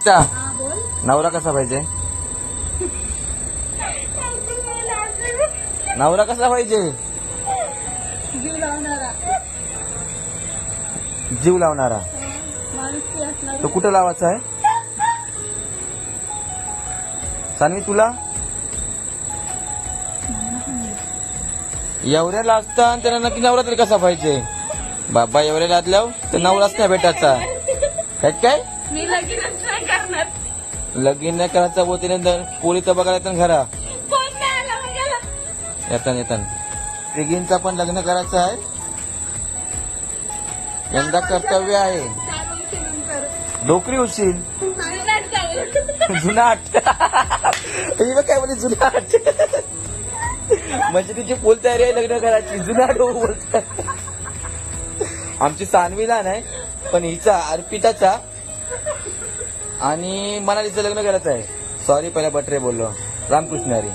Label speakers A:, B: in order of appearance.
A: अर्पिता,
B: हा बोल.
A: नवरा कसा पाहिजे? नवरा कसा पाहिजे?
B: जीव लावणारा.
A: जीव लावणारा.
B: माणुसकी असणारा.
A: तो कुठं लावायचा आहे? सानवी तुला एवढ्याला असता आणि त्याला नक्की नवरा तरी कसा पाहिजे? बाबा एवढ्या लादल्यावर तर नवराच नाही भेटायचा. काय
B: मी लगीनच नाही करणार.
A: लगीन नाही करायचा बोलते पोरी तर बघायला येतात घरा
B: कोण नाही आला बघायला.
A: येताना तिघींचा पण लग्न करायचं आहे. यंदा कर्तव्य आहे.
B: चालून फिरून कर.
A: नोकरी होशील.
B: जुनाट जाऊ.
A: जुनाट. ही बघ काय म्हणजे जुनाट. म्हणजे तिची फुल तयारी आहे लग्न करायची. जुनाट हो बोलतात. आमची सानवीला नाही पण हिचा अर्पिताचा आणि मनालीचं लग्न करायचं आहे. सॉरी पहिला बटरे बोललो. रामकृष्ण हरी.